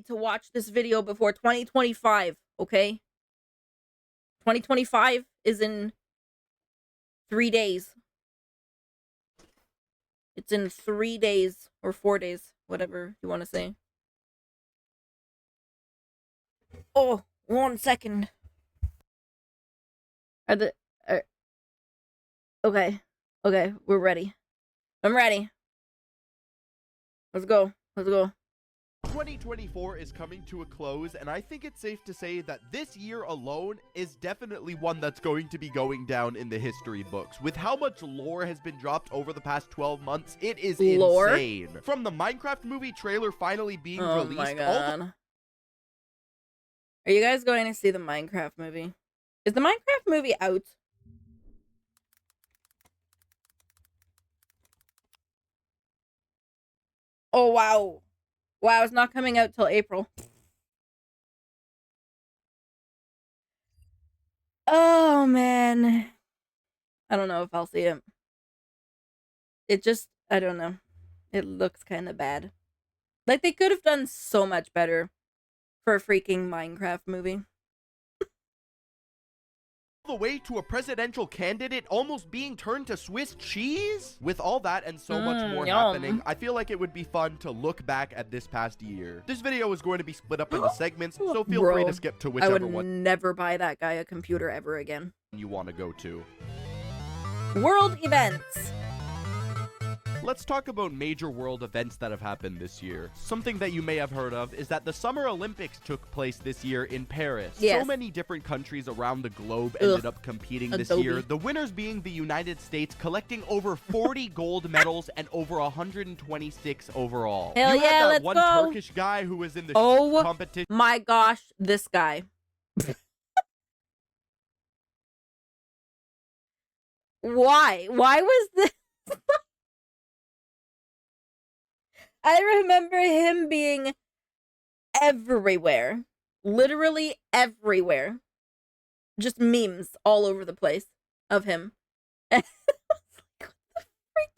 need to watch this video before 2025, okay? 2025 is in 3 days. It's in 3 days or 4 days, whatever you want to say. Oh, 1 second. Okay. Okay, we're ready. I'm ready. Let's go. Let's go. 2024 is coming to a close, and I think it's safe to say that this year alone is definitely one that's going to be going down in the history books. With how much lore has been dropped over the past 12 months, it is insane. From the Minecraft movie trailer finally being released. Oh my god. Are you guys going to see the Minecraft movie? Is the Minecraft movie out? Oh, wow. Wow, it's not coming out till April. Oh, man. I don't know if I'll see it. It just, I don't know. It looks kind of bad. Like, they could have done so much better for a freaking Minecraft movie. The way to a presidential candidate almost being turned to Swiss cheese? With all that and so much more happening, I feel like it would be fun to look back at this past year. This video is going to be split up into segments, so feel free to skip to whichever one. I would never buy that guy a computer ever again. You want to go to. World events. Let's talk about major world events that have happened this year. Something that you may have heard of is that the Summer Olympics took place this year in Paris. Yes. So many different countries around the globe ended up competing this year. The winners being the United States, collecting over 40 gold medals and over 126 overall. Hell you yeah, had that let's one go. Turkish guy who was in the competition. My gosh, this guy. Why? Why was this? I remember him being everywhere. Literally everywhere. Just memes all over the place of him. And I was like, what the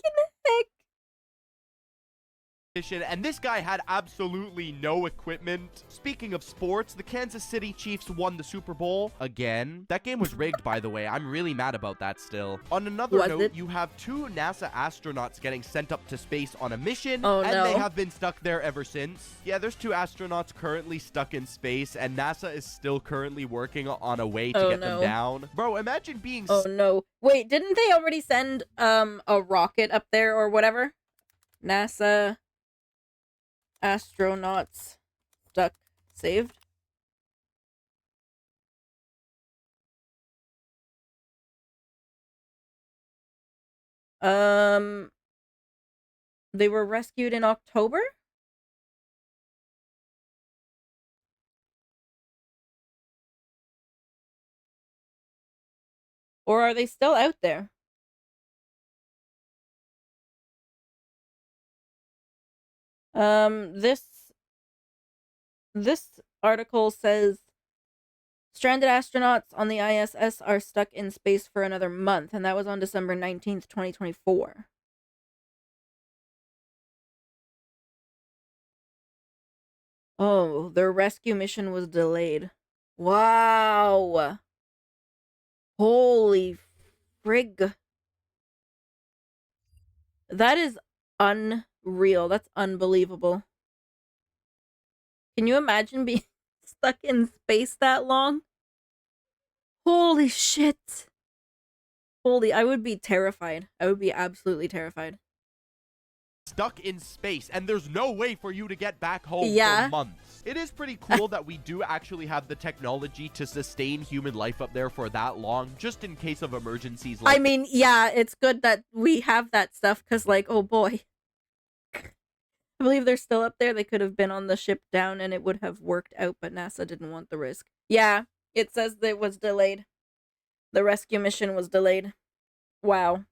freaking heck? And this guy had absolutely no equipment. Speaking of sports, the Kansas City Chiefs won the Super Bowl again. That game was rigged, by the way. I'm really mad about that still. On another note, you have 2 NASA astronauts getting sent up to space on a mission, and they have been stuck there ever since. Yeah, there's 2 astronauts currently stuck in space, and NASA is still currently working on a way to get them down. Bro, imagine being... Oh no. Wait, didn't they already send a rocket up there or whatever? NASA astronauts stuck saved. They were rescued in October? Or are they still out there? This article says stranded astronauts on the ISS are stuck in space for another month, and that was on December 19th, 2024. Oh, their rescue mission was delayed. Wow. Holy frig. That is unreal. That's unbelievable. Can you imagine being stuck in space that long? Holy shit. Holy, I would be terrified. I would be absolutely terrified. Stuck in space, and there's no way for you to get back home for months. It is pretty cool that we do actually have the technology to sustain human life up there for that long, just in case of emergencies. I mean, yeah, it's good that we have that stuff, because, like, oh boy. I believe they're still up there. They could have been on the ship down and it would have worked out, but NASA didn't want the risk. Yeah, it says that it was delayed. The rescue mission was delayed. Wow.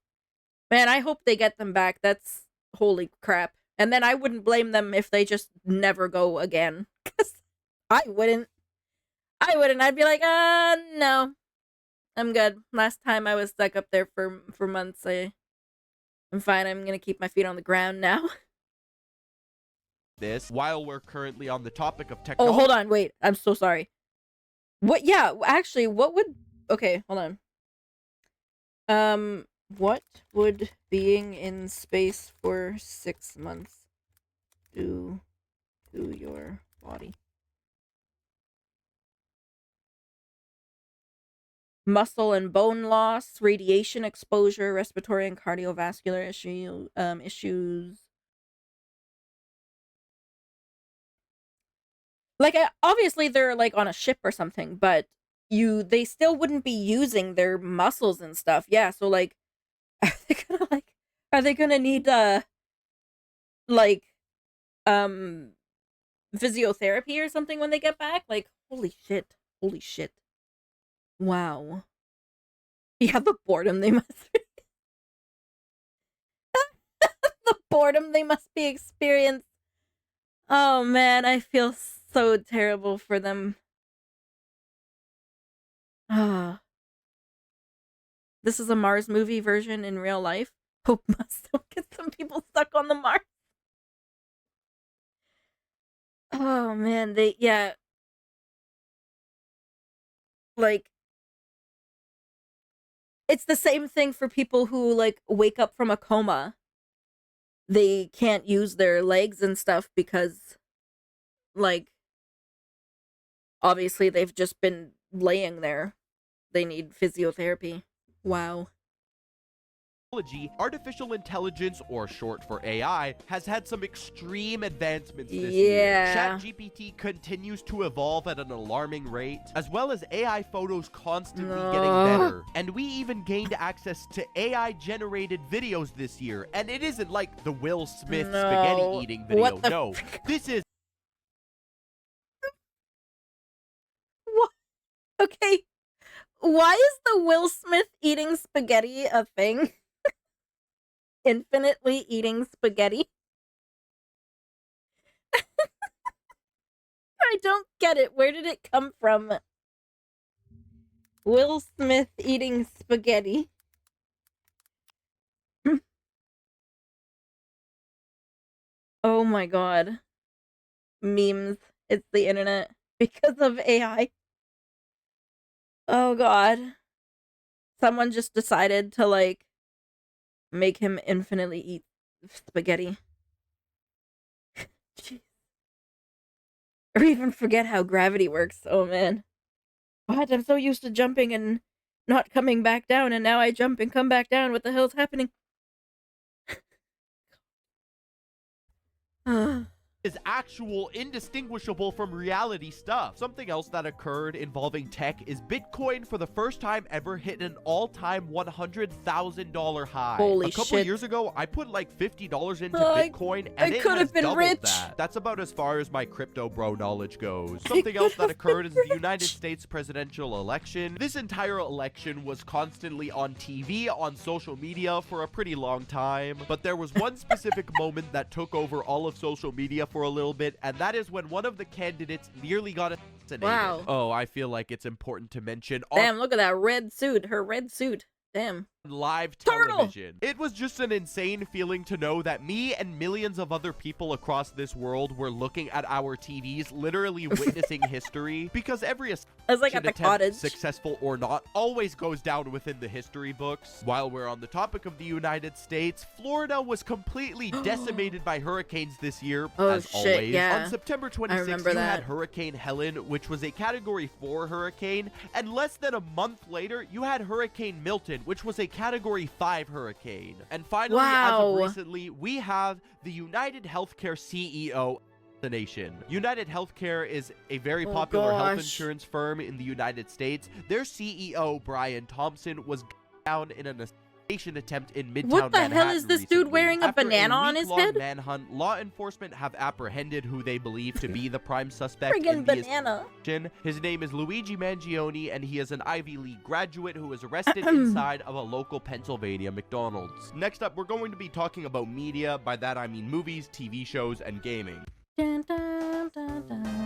Man, I hope they get them back. That's holy crap. And then I wouldn't blame them if they just never go again. Because I wouldn't. I'd be like, no. I'm good. Last time I was stuck up there for months. I'm fine. I'm gonna keep my feet on the ground now. this, while we're currently on the topic of Oh, technology. hold on, wait. I'm so sorry. What? Yeah, actually, what would? Okay, hold on. What would being in space for 6 months do to your body? Muscle and bone loss, radiation exposure, respiratory and cardiovascular issues. Like, obviously they're like on a ship or something, but they still wouldn't be using their muscles and stuff. Yeah, so like, are they gonna need like um physiotherapy or something when they get back? Like, holy shit, wow. Yeah, the boredom they must the boredom they must be experiencing. Oh man, I feel so terrible for them. Ah, this is a Mars movie version in real life. Hope must get some people stuck on the Mars. Oh man, like, it's the same thing for people who like wake up from a coma. They can't use their legs and stuff because, like, obviously they've just been laying there. They need physiotherapy. Wow. Artificial intelligence, or short for AI, has had some extreme advancements this Yeah. year. ChatGPT continues to evolve at an alarming rate, as well as AI photos constantly getting better. And we even gained access to AI-generated videos this year, and it isn't like the Will Smith spaghetti eating video. No, this is... What? Okay. Why is the Will Smith eating spaghetti a thing? Infinitely eating spaghetti? I don't get it. Where did it come from? Will Smith eating spaghetti. Oh my god. Memes. It's the internet. Because of AI. Oh god. Someone just decided to, like, make him infinitely eat spaghetti. Jeez. Or even forget how gravity works. Oh man. What? I'm so used to jumping and not coming back down, and now I jump and come back down. What the hell's happening? is actual indistinguishable from reality stuff. Something else that occurred involving tech is Bitcoin for the first time ever hit an all-time $100,000 high. Holy shit. A couple years ago, I put like $50 into Bitcoin and it has doubled rich. That. That's about as far as my crypto bro knowledge goes. Something else that occurred is the United States presidential election. This entire election was constantly on TV, on social media for a pretty long time, but there was one specific moment that took over all of social media for a little bit, and that is when one of the candidates nearly got assassinated. Wow. Oh, I feel like it's important to mention. Damn, look at that red suit. Her red suit. Damn. Live television. It was just an insane feeling to know that me and millions of other people across this world were looking at our TVs, literally witnessing history, because every like at the cottage, successful or not, always goes down within the history books. While we're on the topic of the United States, Florida was completely decimated by hurricanes this year, as always. Yeah. On September 26th, you had Hurricane Helen, which was a Category 4 hurricane, and less than a month later, you had Hurricane Milton, which was a Category 5 hurricane. And finally, as of recently, we have the United Healthcare CEO of the nation. United Healthcare is a very popular health insurance firm in the United States. Their CEO, Brian Thompson, was down in an attempt in Midtown Manhattan. What the hell is this dude wearing a banana on his head? Manhunt, law enforcement have apprehended who they believe to be the prime suspect in the banana. His name is Luigi Mangione, and he is an Ivy League graduate who was arrested inside of a local Pennsylvania McDonald's. Next up, we're going to be talking about media. By that I mean movies, TV shows, and gaming.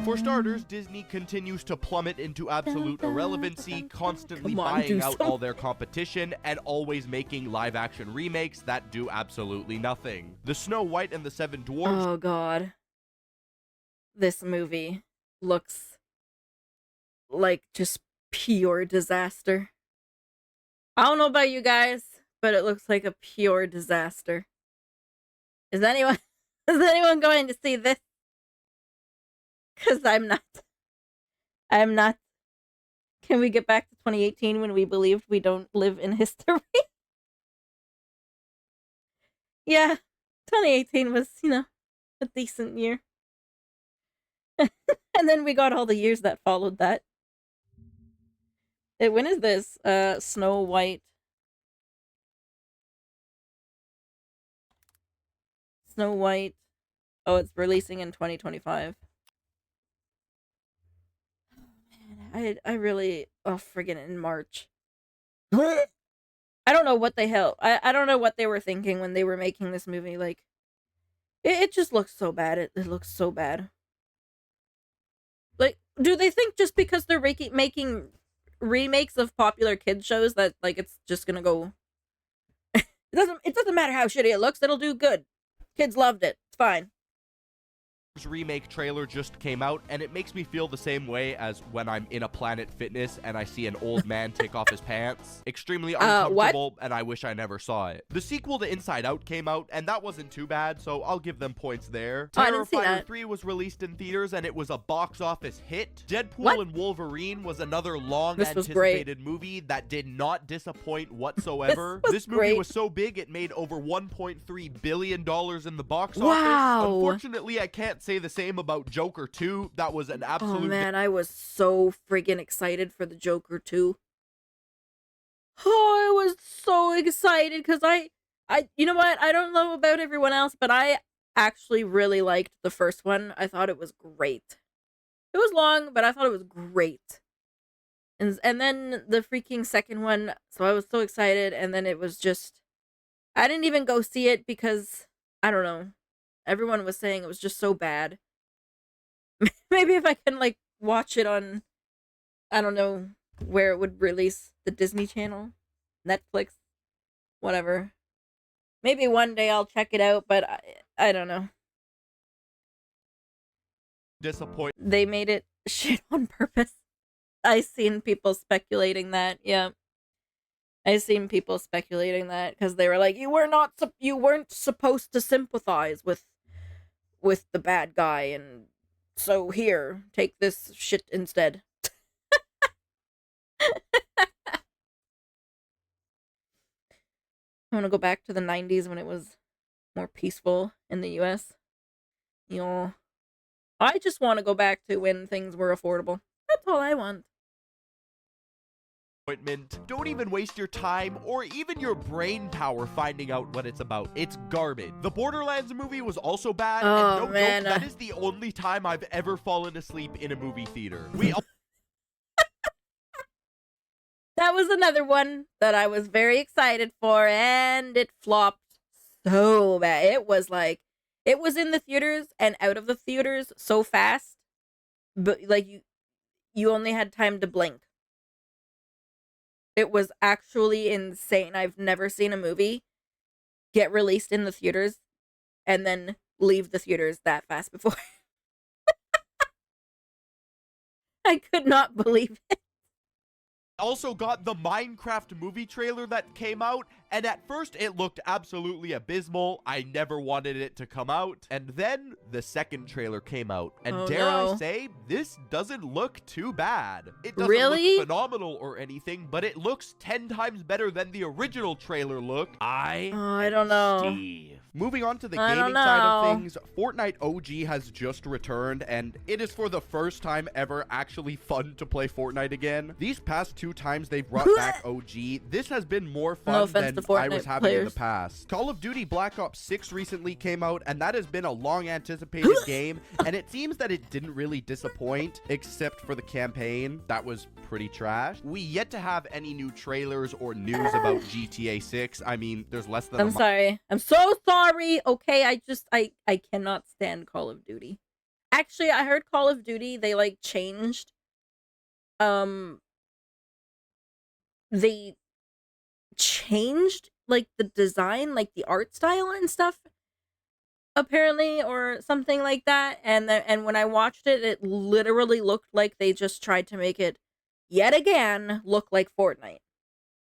For starters, Disney continues to plummet into absolute irrelevancy, constantly buying out all their competition and always making live-action remakes that do absolutely nothing. The Snow White and the Seven Dwarfs this movie looks like just pure disaster. I don't know about you guys, but it looks like a pure disaster. Is anyone is anyone going to see this? Because I'm not. I'm not. Can we get back to 2018 when we believed we don't live in history? Yeah, 2018 was, a decent year. And then we got all the years that followed that. When is this? Snow White. Snow White. Oh, it's releasing in 2025. I really friggin' in March. I don't know what the hell. I don't know what they were thinking when they were making this movie. Like, it just looks so bad. It looks so bad. Like, do they think just because they're making remakes of popular kids shows that like it's just gonna go? It doesn't matter how shitty it looks. It'll do good. Kids loved it. It's fine. Remake trailer just came out, and it makes me feel the same way as when I'm in a Planet Fitness and I see an old man take off his pants. Extremely uncomfortable, and I wish I never saw it. The sequel to Inside Out came out, and that wasn't too bad, so I'll give them points there. Terrifier 3 was released in theaters, and it was a box office hit. Deadpool and Wolverine was another long-anticipated movie that did not disappoint whatsoever. This movie was so big, it made over $1.3 billion in the box office. Unfortunately, I can't say the same about Joker 2. That was an absolute... Oh man, I was so friggin' excited for the Joker 2. Oh, I was so excited because you know what? I don't know about everyone else, but I actually really liked the first one. I thought it was great. It was long, but I thought it was great. And then the freaking second one, so I was so excited, and then it was just... I didn't even go see it because, I don't know. Everyone was saying it was just so bad. Maybe if I can, like, watch it on, I don't know, where it would release, the Disney Channel, Netflix, whatever. Maybe one day I'll check it out, but I don't know. Disappoint. They made it shit on purpose. I seen people speculating that, yeah. I seen people speculating that because they were like, you weren't supposed to sympathize with the bad guy, and so here, take this shit instead. I want to go back to the 90s when it was more peaceful in the US. I just want to go back to when things were affordable. That's all I want. Don't even waste your time or even your brain power finding out what it's about. It's garbage. The Borderlands movie was also bad, and no joke, that is the only time I've ever fallen asleep in a movie theater. That was another one that I was very excited for, and it flopped so bad. It was like, it was in the theaters and out of the theaters so fast, but like you only had time to blink. It was actually insane. I've never seen a movie get released in the theaters and then leave the theaters that fast before. I could not believe it. Also got the Minecraft movie trailer that came out, and at first it looked absolutely abysmal. I never wanted it to come out. And then the second trailer came out, and I say, this doesn't look too bad. It doesn't look phenomenal or anything, but it looks 10 times better than the original trailer looked. I don't know. Steve. Moving on to the gaming side of things, Fortnite OG has just returned, and it is for the first time ever actually fun to play Fortnite again. These past 2 times they've brought back OG, this has been more fun than I was having in the past. Call of Duty Black Ops 6 recently came out, and that has been a long anticipated game, and it seems that it didn't really disappoint, except for the campaign. That was pretty trash. We yet to have any new trailers or news about GTA 6. I mean, there's less than I'm sorry. I'm so sorry. Okay, I cannot stand Call of Duty. Actually, I heard Call of Duty, they like changed they changed like the design, like the art style and stuff, apparently, or something like that. And when I watched it, it literally looked like they just tried to make it yet again look like Fortnite.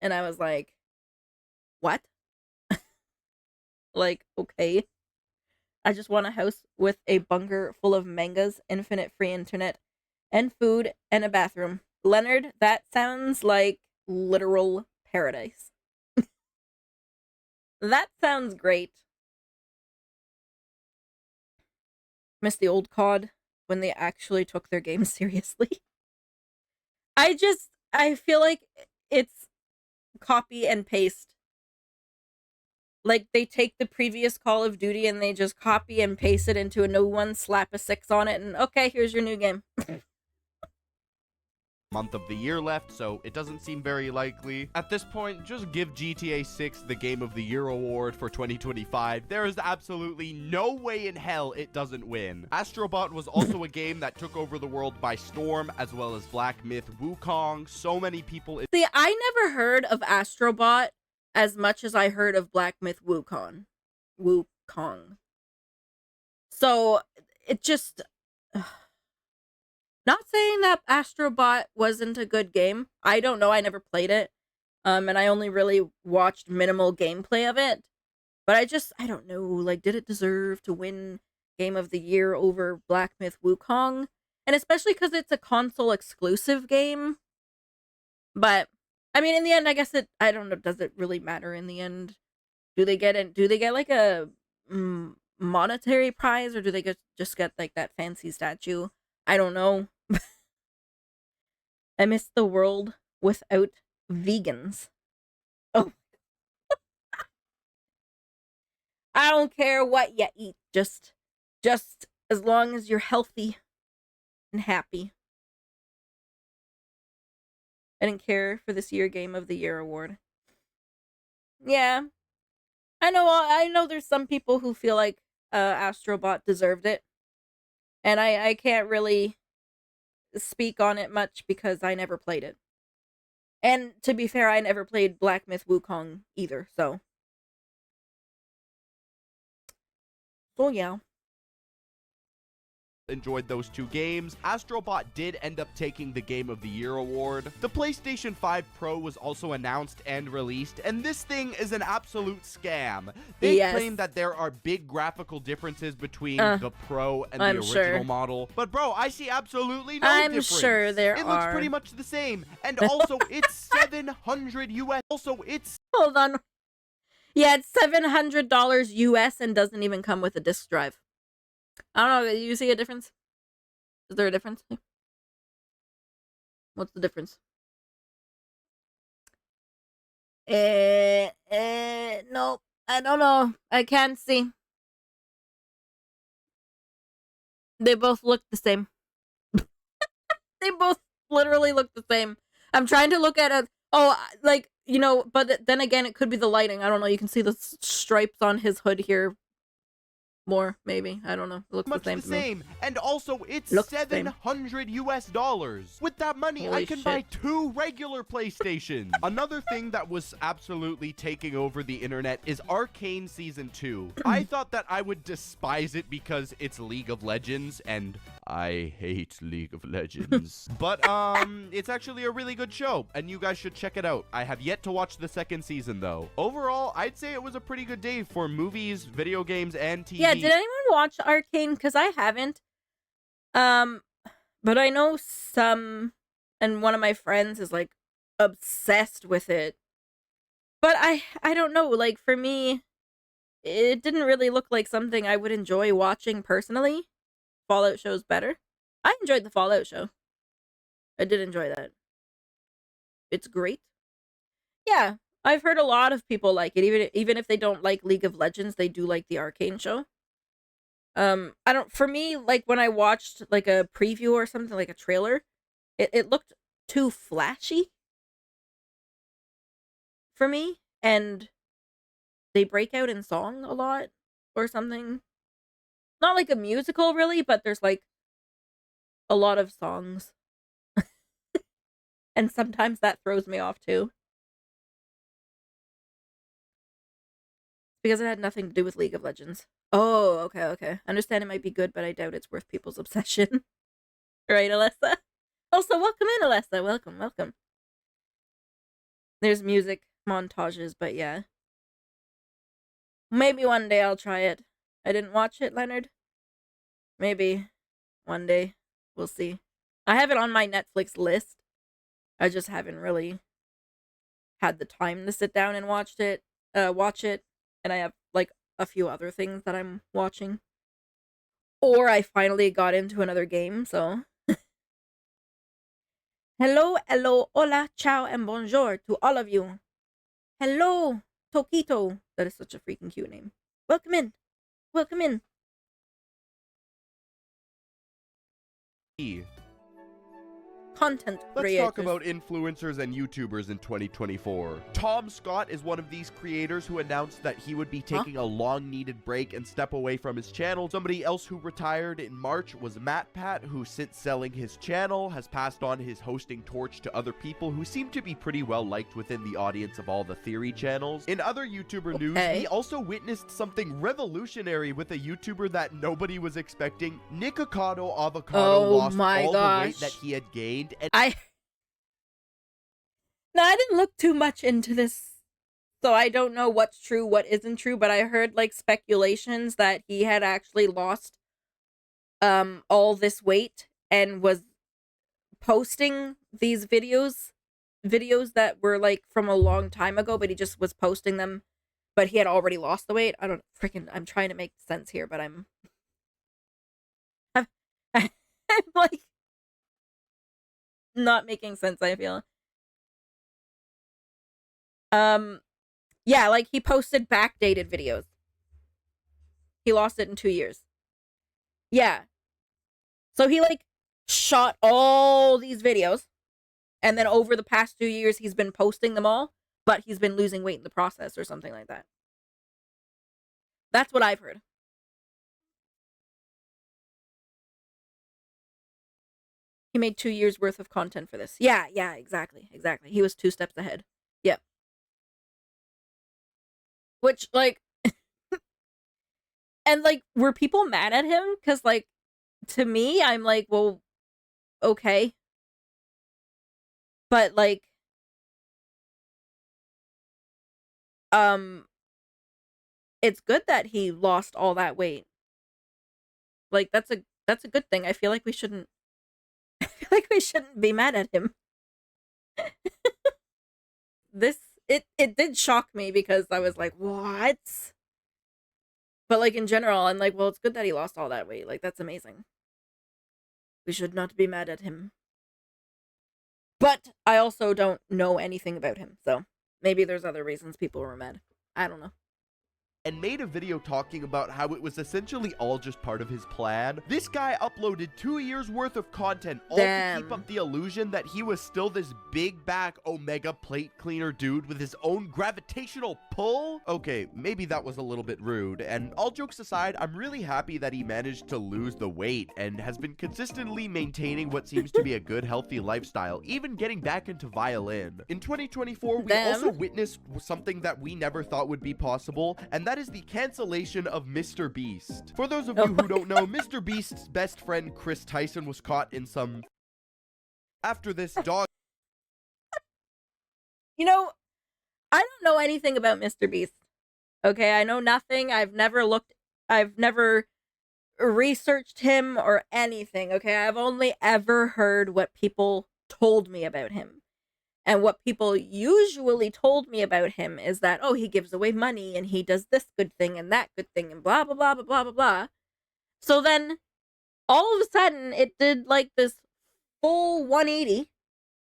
And I was like, what? Like, okay. I just want a house with a bunker full of mangas, infinite free internet, and food, and a bathroom. Leonard, that sounds like literal paradise. That sounds great. Miss the old COD when they actually took their game seriously. I feel like it's copy and paste. Like they take the previous Call of Duty and they just copy and paste it into a new one, slap a 6 on it, and okay, here's your new game. Month of the year left, so it doesn't seem very likely. At this point, just give GTA 6 the Game of the Year award for 2025. There is absolutely no way in hell it doesn't win. Astrobot was also a game that took over the world by storm, as well as Black Myth Wukong. So many people... See, I never heard of Astrobot as much as I heard of Black Myth Wukong. So, it just... Not saying that Astrobot wasn't a good game. I don't know. I never played it. And I only really watched minimal gameplay of it. But I don't know. Like, did it deserve to win Game of the Year over Black Myth Wukong? And especially because it's a console exclusive game. But, I mean, in the end, I guess I don't know. Does it really matter in the end? Do they get like a monetary prize, or do they just get like that fancy statue? I don't know. I miss the world without vegans. Oh, I don't care what you eat. Just as long as you're healthy and happy. I didn't care for this year Game of the Year award. Yeah. I know there's some people who feel like Astrobot deserved it. And I can't really speak on it much because I never played it. And to be fair, I never played Black Myth Wukong either, so. So yeah. Enjoyed those two games. Astrobot did end up taking the Game of the Year award. The PlayStation 5 Pro was also announced and released, and this thing is an absolute scam. They claim that there are big graphical differences between the Pro and the original model. But bro, I see absolutely no difference. I'm sure there It looks pretty much the same. And also, it's $700 US. Also, it's... Hold on. Yeah, it's $700 US and doesn't even come with a disc drive. I don't know. Do you see a difference? Is there a difference? What's the difference? Nope. I don't know. I can't see. They both look the same. They both literally look the same. I'm trying to look at it. Oh, like, you know, but then again, it could be the lighting. I don't know. You can see the stripes on his hood here. More, maybe. I don't know. It looks much the same. And also, it's $700 US. With that money, I can buy 2 regular PlayStations. Another thing that was absolutely taking over the internet is Arcane Season 2. I thought that I would despise it because it's League of Legends, and I hate League of Legends. But, it's actually a really good show, and you guys should check it out. I have yet to watch the 2nd season, though. Overall, I'd say it was a pretty good day for movies, video games, and TV. Yeah, did anyone watch Arcane? Because I haven't. But I know some, and one of my friends is like obsessed with it. But I don't know. Like for me, it didn't really look like something I would enjoy watching personally. Fallout show's better. I enjoyed the Fallout show. I did enjoy that. It's great. Yeah, I've heard a lot of people like it. Even if they don't like League of Legends, they do like the Arcane show. I don't, for me, like when I watched like a preview or something, like a trailer, it looked too flashy for me, and they break out in song a lot or something. Not like a musical really, but there's like a lot of songs. And sometimes that throws me off too. Because it had nothing to do with League of Legends. Oh, okay, okay. I understand it might be good, but I doubt it's worth people's obsession. Right, Alessa? Also, welcome in, Alessa. Welcome, welcome. There's music montages, but yeah. Maybe one day I'll try it. I didn't watch it, Leonard. Maybe one day. We'll see. I have it on my Netflix list. I just haven't really had the time to sit down and watch it. And I have like a few other things that I'm watching. Or I finally got into another game, so hello, hello, hola, ciao, and bonjour to all of you. Hello, Tokito. That is such a freaking cute name. Welcome in. Welcome in. Content Let's creators. talk about influencers and YouTubers in 2024. Tom Scott is one of these creators who announced that he would be taking a long-needed break and step away from his channel. Somebody else who retired in March was MatPat, who since selling his channel has passed on his hosting torch to other people who seem to be pretty well liked within the audience of all the theory channels. In other YouTuber news, we also witnessed something revolutionary with a YouTuber that nobody was expecting. Nikocado Avocado lost all the weight that he had gained. And I didn't look too much into this, so I don't know what's true, what isn't true, but I heard like speculations that he had actually lost all this weight and was posting these videos that were like from a long time ago, but he just was posting them, but he had already lost the weight. I'm trying to make sense here, but I'm like not making sense, I feel. Yeah, like he posted backdated videos. He lost it in 2 years. Yeah. So he like shot all these videos, and then over the past 2 years he's been posting them all, but he's been losing weight in the process or something like that. That's what I've heard. He made 2 years worth of content for this. Yeah, exactly. He was 2 steps ahead. Yep. Which, like, and, like, were people mad at him? Because, like, to me, I'm like, well, okay. But, like, it's good that he lost all that weight. Like, that's a good thing. I feel like we shouldn't be mad at him. It did shock me because I was like, what? But like in general, I'm like, well, it's good that he lost all that weight. Like, that's amazing. We should not be mad at him. But I also don't know anything about him, so maybe there's other reasons people were mad. I don't know. And made a video talking about how it was essentially all just part of his plan. This guy uploaded 2 years worth of content all to keep up the illusion that he was still this big back Omega plate cleaner dude with his own gravitational pull. Okay, maybe that was a little bit rude, and all jokes aside, I'm really happy that he managed to lose the weight and has been consistently maintaining what seems to be a good, healthy lifestyle, even getting back into violin. In 2024, we also witnessed something that we never thought would be possible, and that is the cancellation of Mr. Beast. For those of you who don't know, Mr. Beast's best friend Chris Tyson was caught in some... After this dog... You know, I don't know anything about Mr. Beast. Okay, I know nothing. I've never researched him or anything. Okay, I've only ever heard what people told me about him. And what people usually told me about him is that, oh, he gives away money and he does this good thing and that good thing and blah, blah, blah, blah, blah, blah, blah. So then all of a sudden it did like this full 180.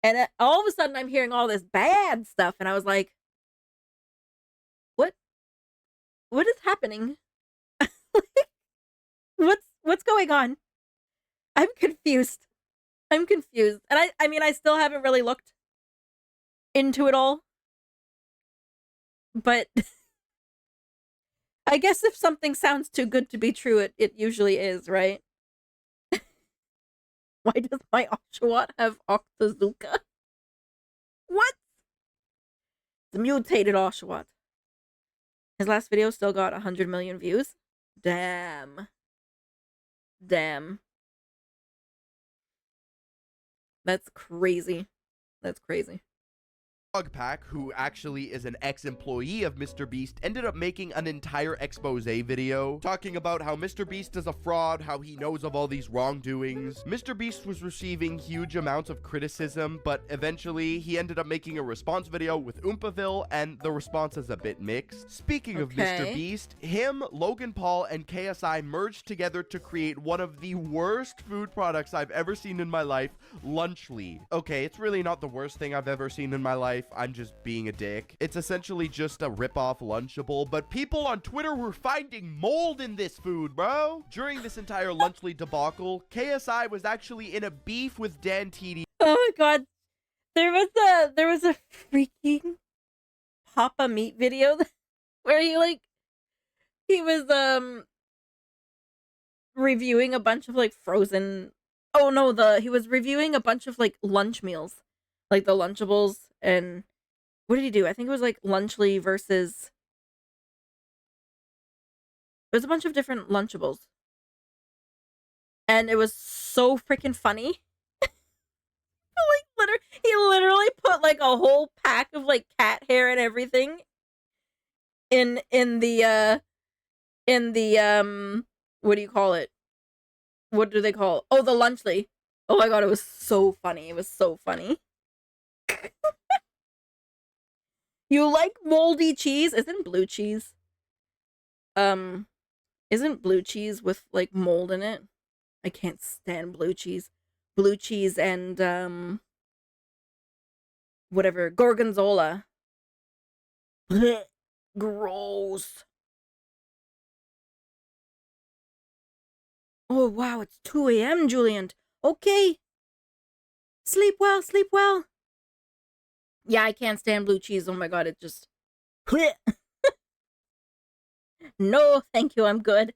And all of a sudden I'm hearing all this bad stuff. And I was like, what is happening? What's going on? I'm confused. And I mean, I still haven't really looked into it all, but I guess if something sounds too good to be true, it usually is, right? Why does my Oshawott have Octazooka? What? The mutated Oshawott. His last video still got 100 million views. Damn. Damn. That's crazy. That's crazy. Pack, who actually is an ex-employee of MrBeast, ended up making an entire expose video talking about how MrBeast is a fraud, how he knows of all these wrongdoings. MrBeast was receiving huge amounts of criticism, but eventually he ended up making a response video with Oompaville, and the response is a bit mixed. Speaking of MrBeast, him, Logan Paul, and KSI merged together to create one of the worst food products I've ever seen in my life, Lunchly. Okay, it's really not the worst thing I've ever seen in my life. I'm just being a dick. It's essentially just a rip-off Lunchable, but people on Twitter were finding mold in this food, bro. During this entire Lunchly debacle, KSI was actually in a beef with Dan TD. Oh my god. There was a freaking Papa Meat video where he was reviewing a bunch of like frozen, oh no, he was reviewing a bunch of like lunch meals, like the Lunchables. And what did he do? I think it was like Lunchly versus... It was a bunch of different Lunchables. And it was so freaking funny. He literally put like a whole pack of like cat hair and everything in the what do you call it? What do they call it? Oh, the Lunchly. Oh my god, it was so funny. It was so funny. You like moldy cheese? Isn't blue cheese with like mold in it? I can't stand blue cheese. Blue cheese and whatever, gorgonzola. Gross. Oh wow, it's 2 a.m. Julian. Okay. Sleep well, sleep well. Yeah, I can't stand blue cheese. Oh my god, it just... No, thank you, I'm good.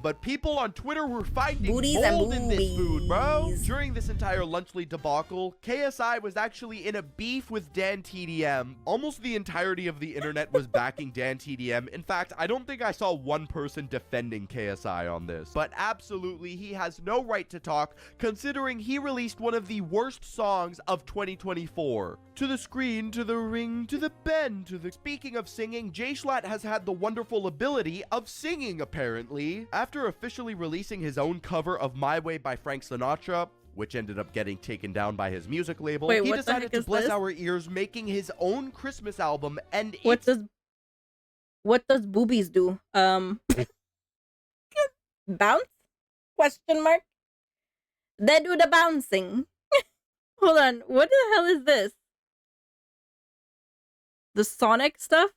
But people on Twitter were finding mold in this food, bro. During this entire Lunchly debacle, KSI was actually in a beef with Dan TDM. Almost the entirety of the internet was backing Dan TDM. In fact, I don't think I saw one person defending KSI on this. But absolutely, he has no right to talk, considering he released one of the worst songs of 2024. To the screen, to the ring, to the bend, to the... Speaking of singing, Jay Schlatt has had the wonderful ability of singing, apparently. After officially releasing his own cover of My Way by Frank Sinatra, which ended up getting taken down by his music label, he decided to bless our ears, making his own Christmas album, and what does boobies do? Bounce? Question mark? They do the bouncing. Hold on, what the hell is this? The Sonic stuff?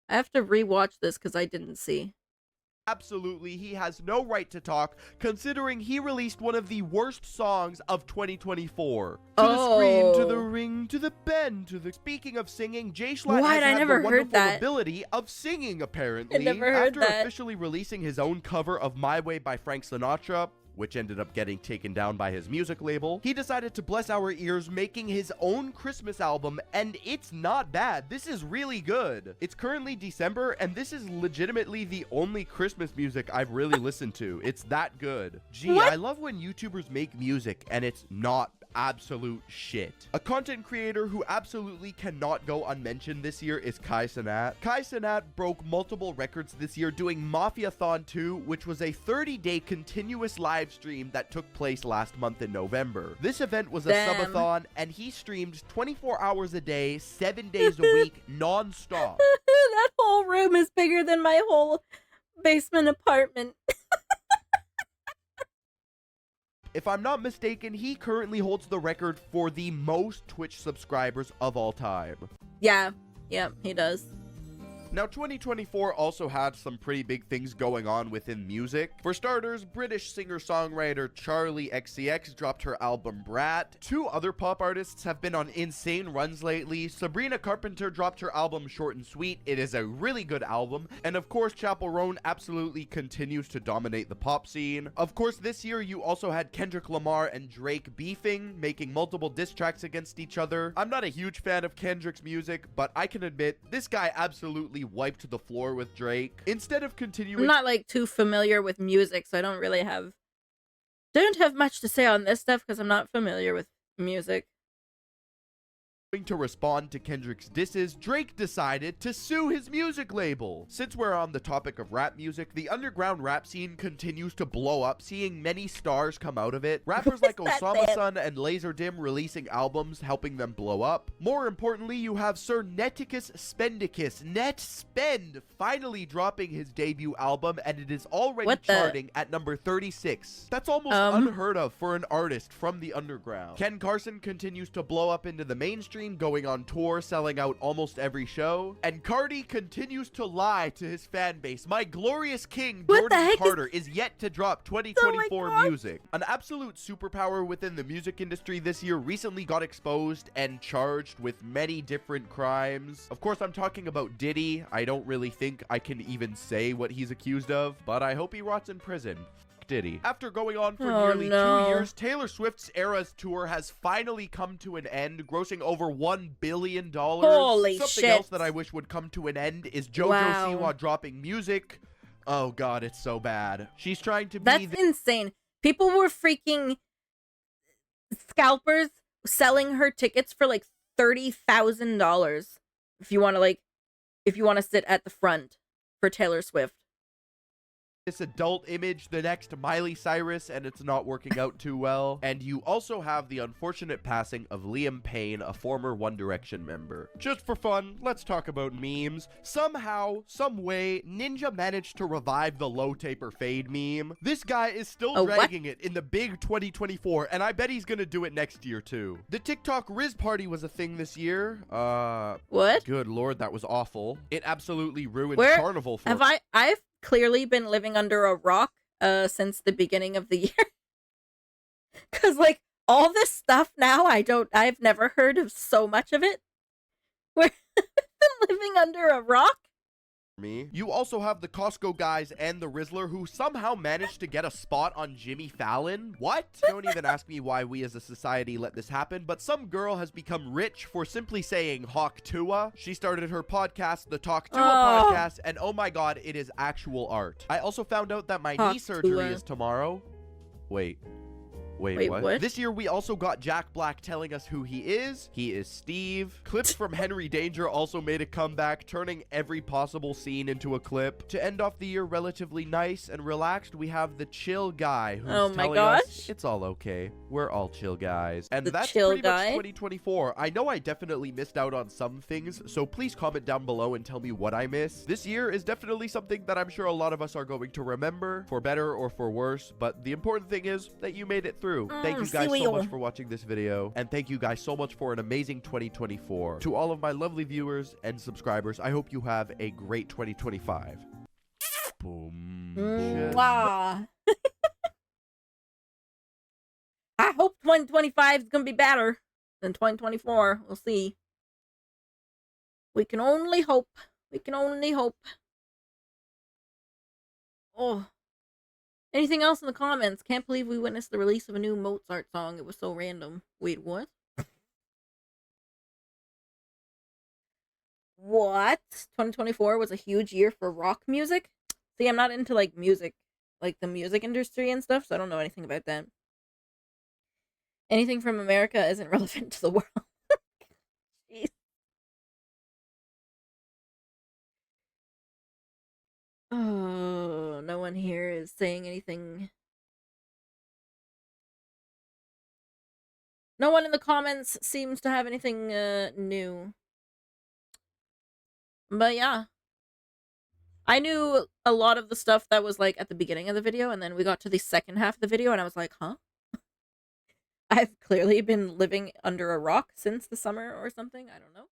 I have to rewatch this because I didn't see. Absolutely, he has no right to talk, considering he released one of the worst songs of 2024. To the screen, to the ring, to the bend, to the... Speaking of singing, Jay Schlatt has had the wonderful ability of singing, apparently. I never heard that. After officially releasing his own cover of My Way by Frank Sinatra, which ended up getting taken down by his music label, he decided to bless our ears, making his own Christmas album, and it's not bad. This is really good. It's currently December, and this is legitimately the only Christmas music I've really listened to. It's that good. Gee, I love when YouTubers make music, and it's not absolute shit. A content creator who absolutely cannot go unmentioned this year is Kai Cenat. Kai Cenat broke multiple records this year doing Mafiathon 2, which was a 30-day continuous live stream that took place last month in November. This event was a subathon, and he streamed 24 hours a day, 7 days a week, non-stop. That whole room is bigger than my whole basement apartment. If I'm not mistaken, he currently holds the record for the most Twitch subscribers of all time. Yeah, he does. Now, 2024 also had some pretty big things going on within music. For starters, British singer-songwriter Charlie XCX dropped her album Brat. 2 other pop artists have been on insane runs lately. Sabrina Carpenter dropped her album Short and Sweet. It is a really good album. And of course, Chappell Roan absolutely continues to dominate the pop scene. Of course, this year you also had Kendrick Lamar and Drake beefing, making multiple diss tracks against each other. I'm not a huge fan of Kendrick's music, but I can admit this guy absolutely wiped the floor with Drake. Instead of continuing, I'm not like too familiar with music, so I don't really don't have much to say on this stuff because I'm not familiar with music. to respond to Kendrick's disses, Drake decided to sue his music label. Since we're on the topic of rap music, the underground rap scene continues to blow up, seeing many stars come out of it. Rappers like Osama Sun and Laserdym releasing albums, helping them blow up. More importantly, you have Sir Neticus Spendicus, Net Spend, finally dropping his debut album, and it is already charting at number 36. That's almost unheard of for an artist from the underground. Ken Carson continues to blow up into the mainstream, going on tour, selling out almost every show. And Cardi continues to lie to his fan base. My glorious king, Jordan Carter, is yet to drop 2024 music. An absolute superpower within the music industry this year recently got exposed and charged with many different crimes. Of course, I'm talking about Diddy. I don't really think I can even say what he's accused of, but I hope he rots in prison. Diddy. After going on for nearly 2 years, Taylor Swift's Eras tour has finally come to an end, grossing over $1 billion. Holy Something shit. else that I wish would come to an end is JoJo Siwa dropping music. Oh god, it's so bad. She's trying to be— That's insane. People were freaking scalpers selling her tickets for like $30,000 if you want to sit at the front for Taylor Swift. This adult image, the next Miley Cyrus, and it's not working out too well. And you also have the unfortunate passing of Liam Payne, a former One Direction member. Just for fun, let's talk about memes. Somehow, some way, Ninja managed to revive the low taper fade meme. This guy is still dragging it in the big 2024, and I bet he's gonna do it next year too. The TikTok Riz party was a thing this year. What? Good lord, that was awful. It absolutely ruined Carnival for— I've clearly been living under a rock since the beginning of the year. Cause like all this stuff now, I've never heard of so much of it. We're living under a rock. Me. You also have the Costco guys and the Rizzler who somehow managed to get a spot on Jimmy Fallon. What? Don't even ask me why we as a society let this happen, but some girl has become rich for simply saying Hawk Tua. She started her podcast, the Talk Tua podcast, and oh my god, it is actual art. I also found out that my knee surgery is tomorrow. Wait, what? This year we also got Jack Black telling us who he is. He is Steve. Clips from Henry Danger also made a comeback, turning every possible scene into a clip. To end off the year relatively nice and relaxed, we have the chill guy who's telling us it's all okay. We're all chill guys. And that's pretty much 2024. I know I definitely missed out on some things, so please comment down below and tell me what I missed. This year is definitely something that I'm sure a lot of us are going to remember, for better or for worse, but the important thing is that you made it through. Thank you guys so much for watching this video, and thank you guys so much for an amazing 2024. To all of my lovely viewers and subscribers, I hope you have a great 2025. Boom. I hope 2025 is gonna be better than 2024. We'll see. We can only hope. We can only hope. Oh. Anything else in the comments? Can't believe we witnessed the release of a new Mozart song. It was so random. Wait, what? What? 2024 was a huge year for rock music? See, I'm not into, like, music. Like, the music industry and stuff, so I don't know anything about that. Anything from America isn't relevant to the world. Jeez. Oh, no one here is saying anything. No one in the comments seems to have anything new. But yeah. I knew a lot of the stuff that was like at the beginning of the video, and then we got to the second half of the video and I was like, huh? I've clearly been living under a rock since the summer or something. I don't know.